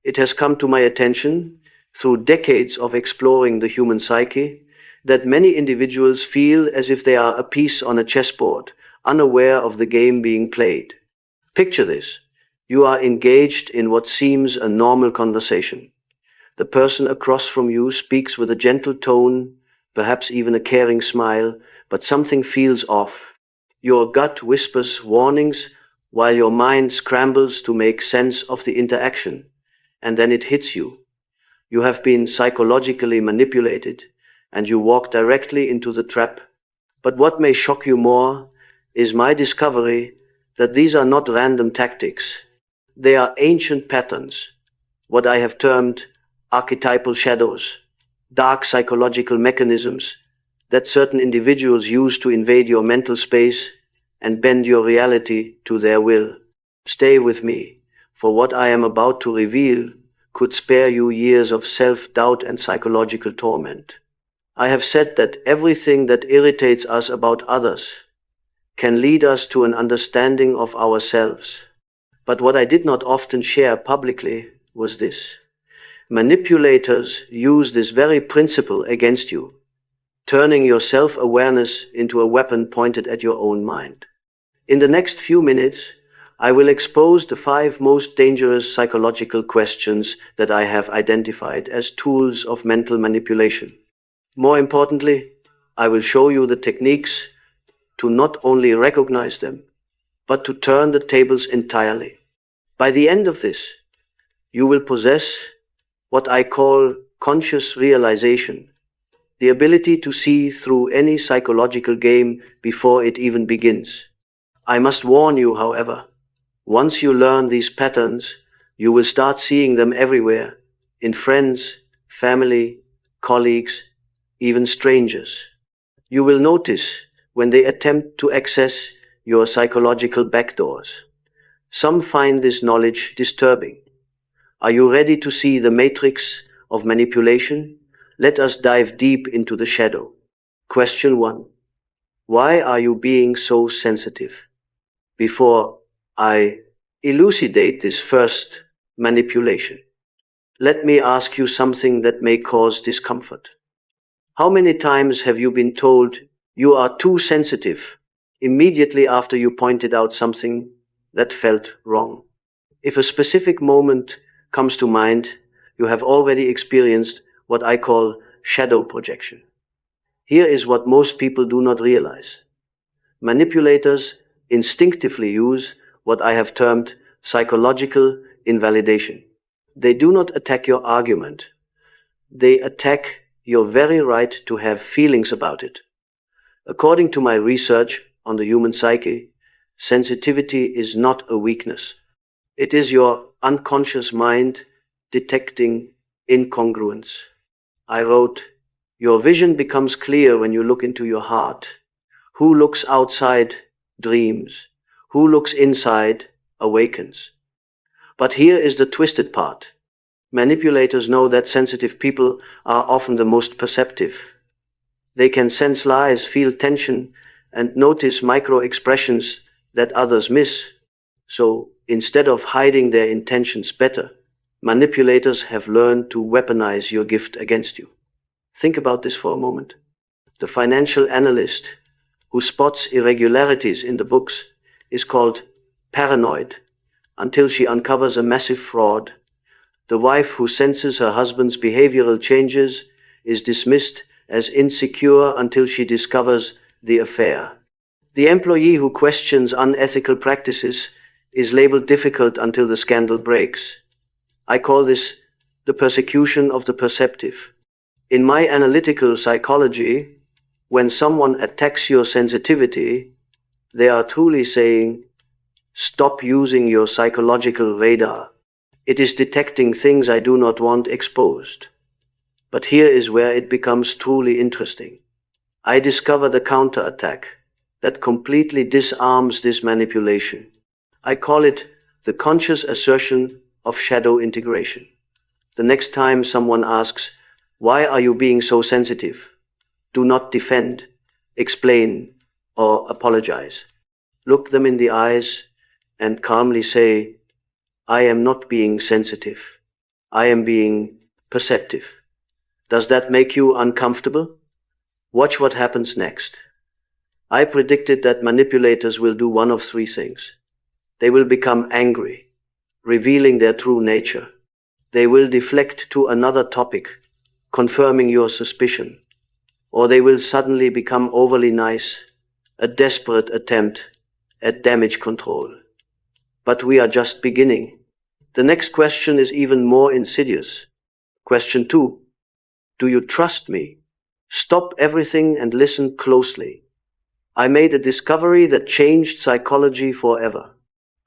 It has come to my attention, through decades of exploring the human psyche, that many individuals feel as if they are a piece on a chessboard, unaware of the game being played. Picture this. You are engaged in what seems a normal conversation. The person across from you speaks with a gentle tone, perhaps even a caring smile, but something feels off. Your gut whispers warnings while your mind scrambles to make sense of the interaction, and then it hits you. You have been psychologically manipulated, and you walk directly into the trap. But what may shock you more is my discovery that these are not random tactics. They are ancient patterns, what I have termed archetypal shadows, dark psychological mechanisms that certain individuals use to invade your mental space and bend your reality to their will. Stay with me, for what I am about to reveal could spare you years of self-doubt and psychological torment. I have said that everything that irritates us about others can lead us to an understanding of ourselves. But what I did not often share publicly was this. Manipulators use this very principle against you, turning your self-awareness into a weapon pointed at your own mind. In the next few minutes, I will expose the 5 most dangerous psychological questions that I have identified as tools of mental manipulation. More importantly, I will show you the techniques to not only recognize them, but to turn the tables entirely. By the end of this, you will possess what I call conscious realization, the ability to see through any psychological game before it even begins. I must warn you, however, once you learn these patterns, you will start seeing them everywhere, in friends, family, colleagues, even strangers. You will notice when they attempt to access your psychological backdoors. Some find this knowledge disturbing. Are you ready to see the matrix of manipulation? Let us dive deep into the shadow. Question 1. Why are you being so sensitive? Before I elucidate this first manipulation, let me ask you something that may cause discomfort. How many times have you been told you are too sensitive immediately after you pointed out something that felt wrong? If a specific moment comes to mind, you have already experienced what I call shadow projection. Here is what most people do not realize. Manipulators instinctively use what I have termed psychological invalidation. They do not attack your argument. They attack your very right to have feelings about it. According to my research on the human psyche, sensitivity is not a weakness. It is your unconscious mind detecting incongruence. I wrote, your vision becomes clear when you look into your heart. Who looks outside dreams. Who looks inside awakens. But here is the twisted part. Manipulators know that sensitive people are often the most perceptive. They can sense lies, feel tension, and notice micro expressions that others miss. So instead of hiding their intentions better, manipulators have learned to weaponize your gift against you. Think about this for a moment. The financial analyst who spots irregularities in the books is called paranoid until she uncovers a massive fraud. The wife who senses her husband's behavioral changes is dismissed as insecure until she discovers the affair. The employee who questions unethical practices is labeled difficult until the scandal breaks. I call this the persecution of the perceptive. In my analytical psychology, when someone attacks your sensitivity, they are truly saying, stop using your psychological radar. It is detecting things I do not want exposed. But here is where it becomes truly interesting. I discovered a counterattack that completely disarms this manipulation. I call it the conscious assertion of shadow integration. The next time someone asks, why are you being so sensitive? Do not defend, explain, or apologize. Look them in the eyes and calmly say, I am not being sensitive. I am being perceptive. Does that make you uncomfortable? Watch what happens next. I predicted that manipulators will do one of three things. They will become angry, revealing their true nature. They will deflect to another topic, confirming your suspicion. Or they will suddenly become overly nice, a desperate attempt at damage control. But we are just beginning. The next question is even more insidious. Question 2. Do you trust me? Stop everything and listen closely. I made a discovery that changed psychology forever.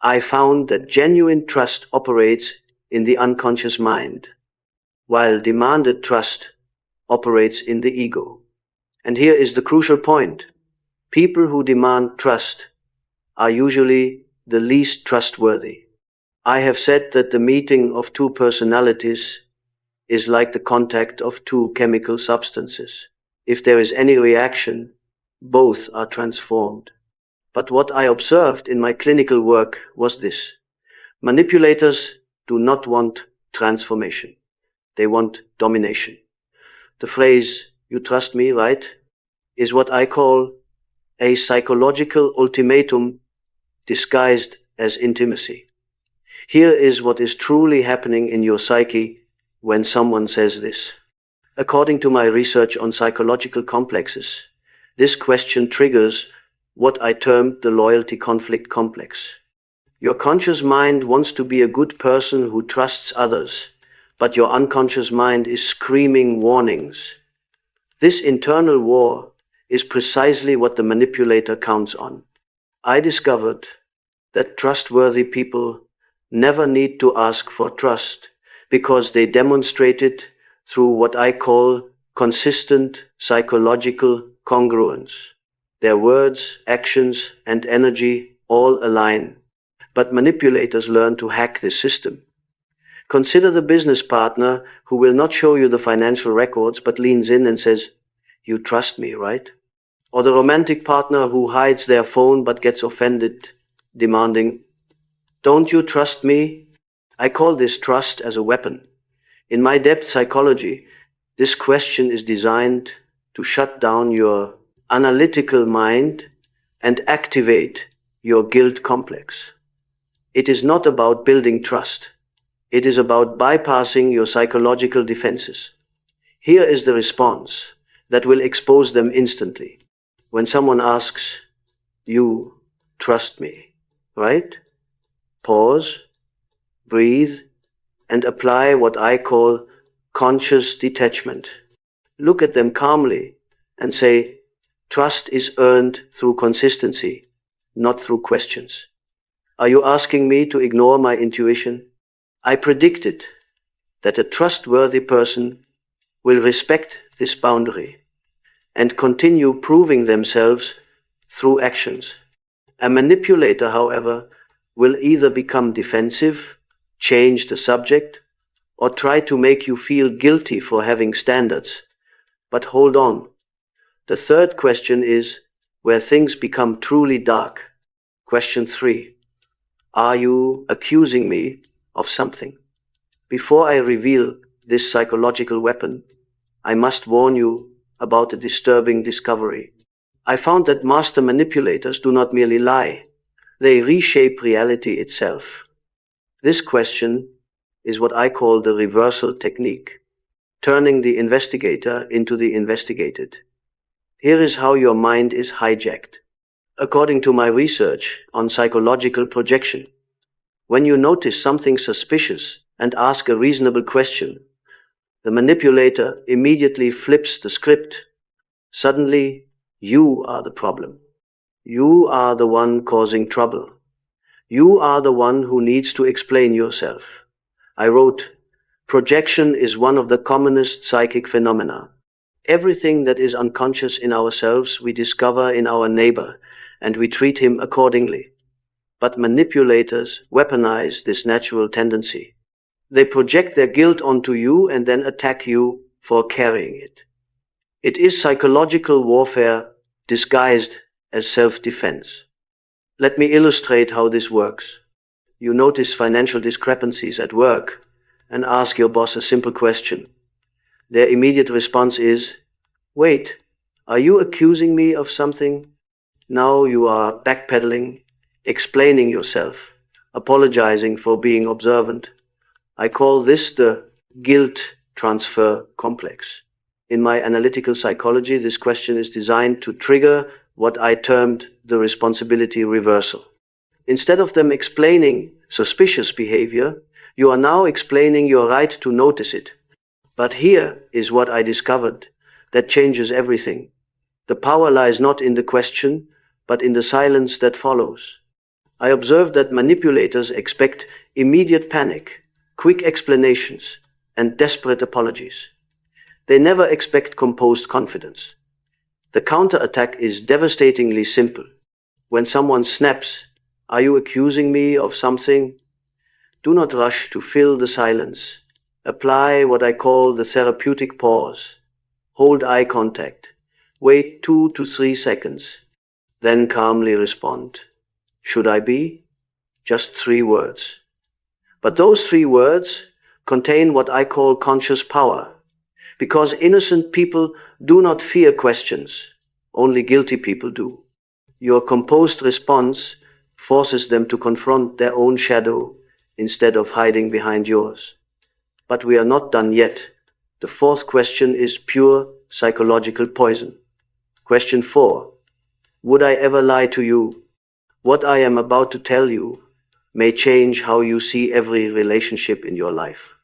I found that genuine trust operates in the unconscious mind, while demanded trust operates in the ego. And here is the crucial point. People who demand trust are usually the least trustworthy. I have said that the meeting of two personalities is like the contact of two chemical substances. If there is any reaction, both are transformed. But what I observed in my clinical work was this. Manipulators do not want transformation. They want domination. The phrase, "you trust me, right?" is what I call a psychological ultimatum disguised as intimacy. Here is what is truly happening in your psyche when someone says this. According to my research on psychological complexes, this question triggers what I termed the loyalty conflict complex. Your conscious mind wants to be a good person who trusts others, but your unconscious mind is screaming warnings. This internal war is precisely what the manipulator counts on. I discovered that trustworthy people never need to ask for trust because they demonstrate it through what I call consistent psychological congruence. Their words, actions, and energy all align. But manipulators learn to hack this system. Consider the business partner who will not show you the financial records but leans in and says, "You trust me, right?" Or the romantic partner who hides their phone but gets offended, demanding, "Don't you trust me?" I call this trust as a weapon. In my depth psychology, this question is designed to shut down your analytical mind and activate your guilt complex. It is not about building trust. It is about bypassing your psychological defenses. Here is the response that will expose them instantly. When someone asks, "You trust me, right?" Pause, breathe, and apply what I call conscious detachment. Look at them calmly and say, "Trust is earned through consistency, not through questions. Are you asking me to ignore my intuition?" I predicted that a trustworthy person will respect this boundary and continue proving themselves through actions. A manipulator, however, will either become defensive, change the subject, or try to make you feel guilty for having standards. But hold on. The third question is where things become truly dark. Question 3. Are you accusing me of something? Before I reveal this psychological weapon, I must warn you about a disturbing discovery. I found that master manipulators do not merely lie, they reshape reality itself. This question is what I call the reversal technique, turning the investigator into the investigated. Here is how your mind is hijacked. According to my research on psychological projection, when you notice something suspicious and ask a reasonable question, the manipulator immediately flips the script. Suddenly, you are the problem. You are the one causing trouble. You are the one who needs to explain yourself. I wrote, projection is one of the commonest psychic phenomena. Everything that is unconscious in ourselves we discover in our neighbor, and we treat him accordingly. But manipulators weaponize this natural tendency. They project their guilt onto you and then attack you for carrying it. It is psychological warfare disguised as self-defense. Let me illustrate how this works. You notice financial discrepancies at work, and ask your boss a simple question. Their immediate response is, "Wait, are you accusing me of something?" Now you are backpedaling, explaining yourself, apologizing for being observant. I call this the guilt transfer complex. In my analytical psychology, this question is designed to trigger what I termed the responsibility reversal. Instead of them explaining suspicious behavior, you are now explaining your right to notice it. But here is what I discovered that changes everything. The power lies not in the question, but in the silence that follows. I observed that manipulators expect immediate panic, quick explanations, and desperate apologies. They never expect composed confidence. The counterattack is devastatingly simple. When someone snaps, "Are you accusing me of something?" do not rush to fill the silence. Apply what I call the therapeutic pause. Hold eye contact. Wait 2 to 3 seconds. Then calmly respond. "Should I be?" Just 3 words. But those 3 words contain what I call conscious power. Because innocent people do not fear questions, only guilty people do. Your composed response forces them to confront their own shadow instead of hiding behind yours. But we are not done yet. The 4th question is pure psychological poison. Question 4. Would I ever lie to you? What I am about to tell you may change how you see every relationship in your life.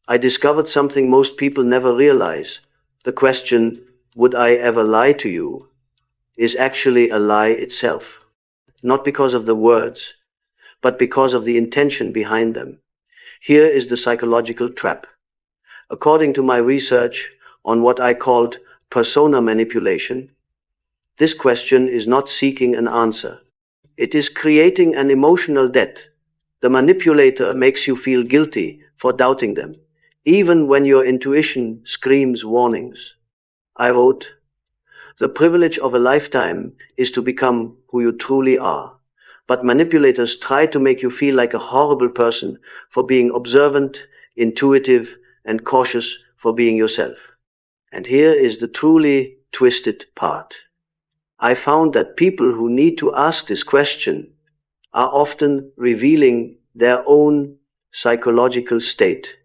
I discovered something most people never realize. The question, "Would I ever lie to you?" is actually a lie itself. Not because of the words, but because of the intention behind them. Here is the psychological trap. According to my research on what I called persona manipulation, this question is not seeking an answer. It is creating an emotional debt. The manipulator makes you feel guilty for doubting them, even when your intuition screams warnings. I wrote, "The privilege of a lifetime is to become who you truly are. But manipulators try to make you feel like a horrible person for being observant, intuitive, and cautious for being yourself." And here is the truly twisted part. I found that people who need to ask this question are often revealing their own psychological state.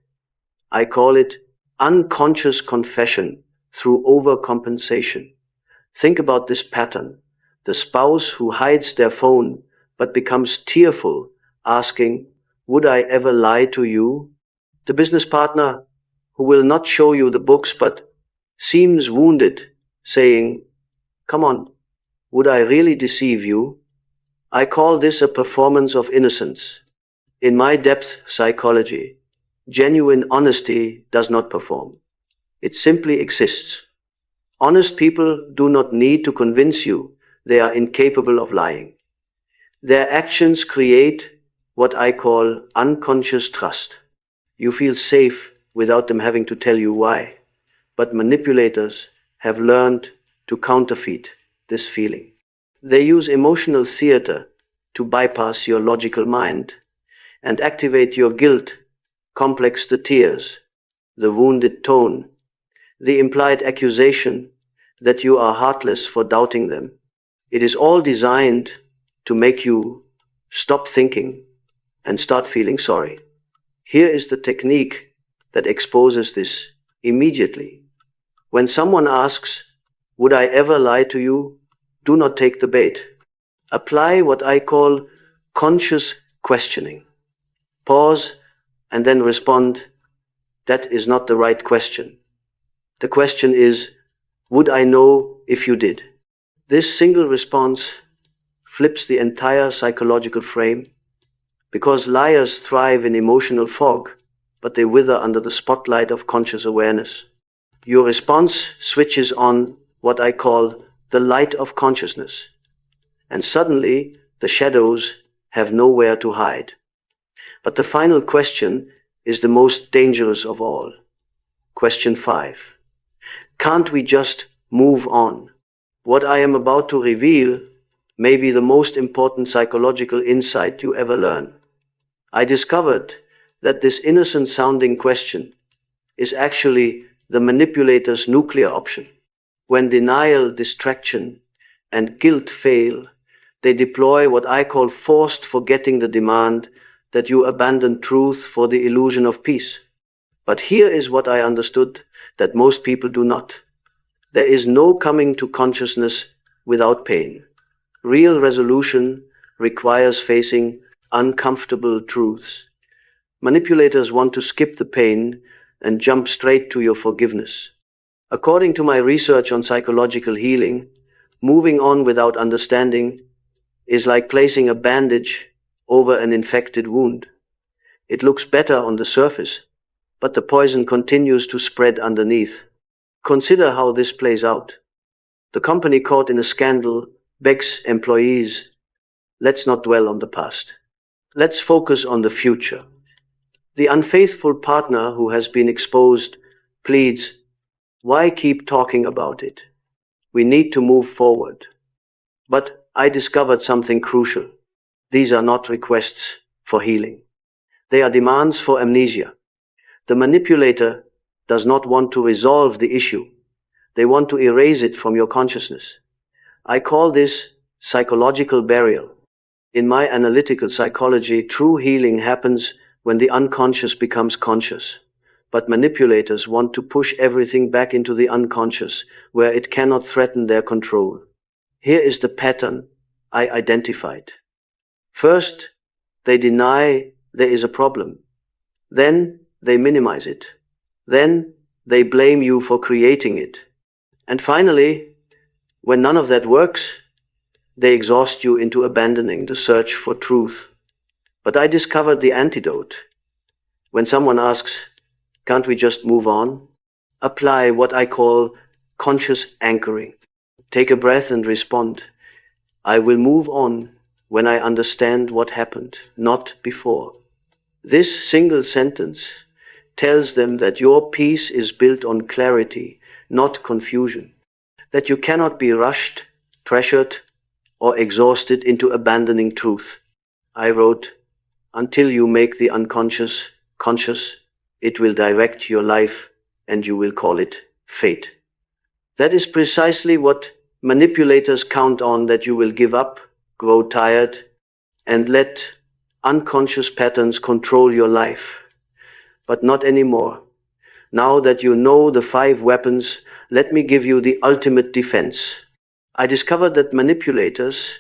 I call it unconscious confession through overcompensation. Think about this pattern. The spouse who hides their phone but becomes tearful, asking, "Would I ever lie to you?" The business partner who will not show you the books but seems wounded, saying, "Come on, would I really deceive you?" I call this a performance of innocence. In my depth psychology, genuine honesty does not perform. It simply exists. Honest people do not need to convince you they are incapable of lying. Their actions create what I call unconscious trust. You feel safe without them having to tell you why. But manipulators have learned to counterfeit this feeling. They use emotional theater to bypass your logical mind and activate your guilt, complex the tears, the wounded tone, the implied accusation that you are heartless for doubting them. It is all designed to make you stop thinking and start feeling sorry. Here is the technique that exposes this immediately. When someone asks, "Would I ever lie to you?" do not take the bait. Apply what I call conscious questioning. Pause and then respond, "That is not the right question. The question is, would I know if you did?" This single response flips the entire psychological frame, because liars thrive in emotional fog, but they wither under the spotlight of conscious awareness. Your response switches on what I call the light of consciousness, and suddenly the shadows have nowhere to hide. But the final question is the most dangerous of all. Question 5. Can't we just move on? What I am about to reveal may be the most important psychological insight you ever learn. I discovered that this innocent sounding question is actually the manipulator's nuclear option. When denial, distraction, and guilt fail, they deploy what I call forced forgetting, the demand that you abandon truth for the illusion of peace. But here is what I understood that most people do not. There is no coming to consciousness without pain. Real resolution requires facing uncomfortable truths. Manipulators want to skip the pain and jump straight to your forgiveness. According to my research on psychological healing, moving on without understanding is like placing a bandage over an infected wound. It looks better on the surface, but the poison continues to spread underneath. Consider how this plays out. The company caught in a scandal begs employees, let's not dwell on the past. Let's focus on the future. The unfaithful partner who has been exposed pleads, why keep talking about it? We need to move forward. But I discovered something crucial. These are not requests for healing. They are demands for amnesia. The manipulator does not want to resolve the issue. They want to erase it from your consciousness. I call this psychological burial. In my analytical psychology, true healing happens when the unconscious becomes conscious. But manipulators want to push everything back into the unconscious, where it cannot threaten their control. Here is the pattern I identified. First, they deny there is a problem. Then they minimize it. Then they blame you for creating it. And finally, when none of that works, they exhaust you into abandoning the search for truth. But I discovered the antidote. When someone asks, can't we just move on? Apply what I call conscious anchoring. Take a breath and respond. I will move on when I understand what happened, not before. This single sentence tells them that your peace is built on clarity, not confusion. That you cannot be rushed, pressured, or exhausted into abandoning truth. I wrote, until you make the unconscious conscious, it will direct your life and you will call it fate. That is precisely what manipulators count on, that you will give up, grow tired, and let unconscious patterns control your life. But not anymore. Now that you know the 5 weapons, let me give you the ultimate defense. I discovered that manipulators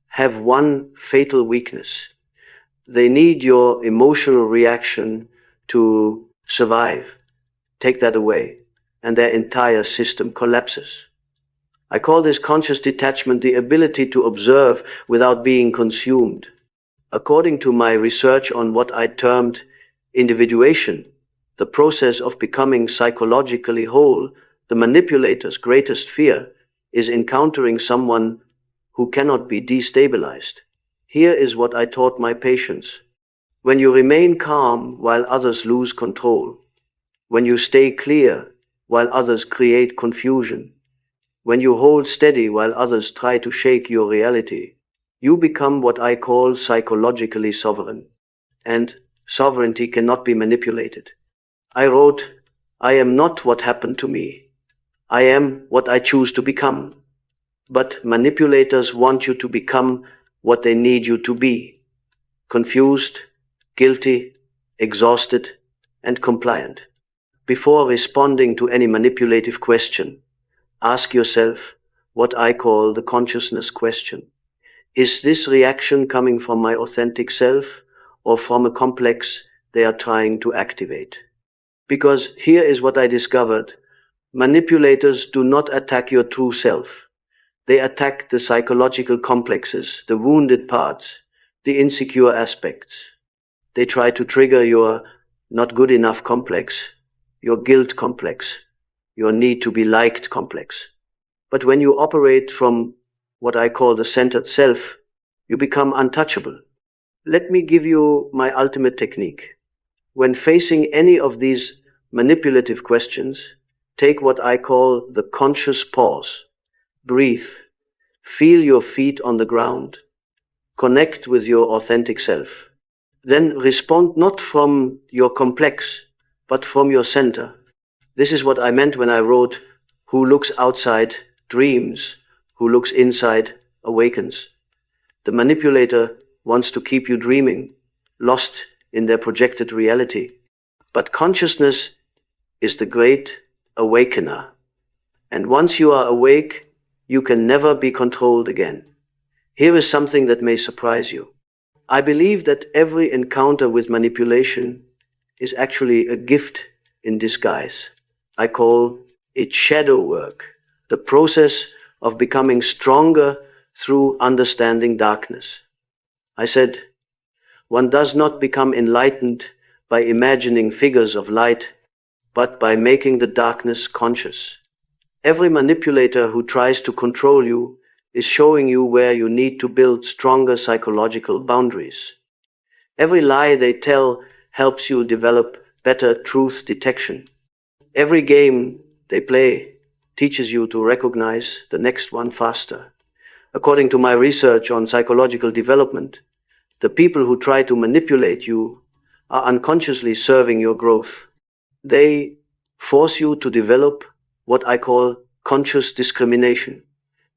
have one fatal weakness. They need your emotional reaction to survive. Take that away, and their entire system collapses. I call this conscious detachment, the ability to observe without being consumed. According to my research on what I termed individuation, the process of becoming psychologically whole, the manipulator's greatest fear is encountering someone who cannot be destabilized. Here is what I taught my patients. When you remain calm while others lose control, when you stay clear while others create confusion, when you hold steady while others try to shake your reality, you become what I call psychologically sovereign. And sovereignty cannot be manipulated. I wrote, I am not what happened to me. I am what I choose to become. But manipulators want you to become what they need you to be. Confused, guilty, exhausted, and compliant. Before responding to any manipulative question, ask yourself what I call the consciousness question. Is this reaction coming from my authentic self or from a complex they are trying to activate? Because here is what I discovered. Manipulators do not attack your true self. They attack the psychological complexes, the wounded parts, the insecure aspects. They try to trigger your not good enough complex, your guilt complex, your need to be liked complex. But when you operate from what I call the centered self, you become untouchable. Let me give you my ultimate technique. When facing any of these manipulative questions, take what I call the conscious pause. Breathe. Feel your feet on the ground. Connect with your authentic self. Then respond not from your complex, but from your center. This is what I meant when I wrote, "Who looks outside dreams, who looks inside awakens." The manipulator wants to keep you dreaming, lost in their projected reality. But consciousness is the great awakener. And once you are awake, you can never be controlled again. Here is something that may surprise you. I believe that every encounter with manipulation is actually a gift in disguise. I call it shadow work, the process of becoming stronger through understanding darkness. I said, one does not become enlightened by imagining figures of light, but by making the darkness conscious. Every manipulator who tries to control you is showing you where you need to build stronger psychological boundaries. Every lie they tell helps you develop better truth detection. Every game they play teaches you to recognize the next one faster. According to my research on psychological development, the people who try to manipulate you are unconsciously serving your growth. They force you to develop what I call conscious discrimination,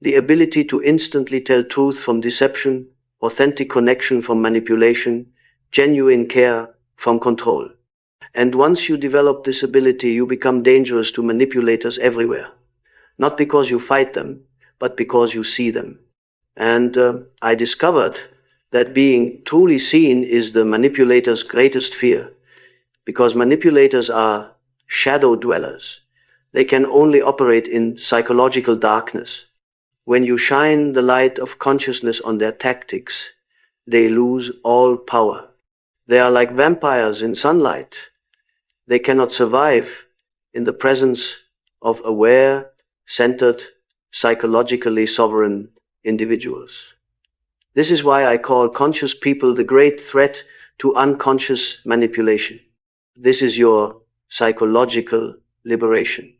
the ability to instantly tell truth from deception, authentic connection from manipulation, genuine care from control. And once you develop this ability, you become dangerous to manipulators everywhere. Not because you fight them, but because you see them. And I discovered that being truly seen is the manipulator's greatest fear, because manipulators are shadow dwellers. They can only operate in psychological darkness. When you shine the light of consciousness on their tactics, they lose all power. They are like vampires in sunlight. They cannot survive in the presence of aware, centered, psychologically sovereign individuals. This is why I call conscious people the great threat to unconscious manipulation. This is your psychological liberation.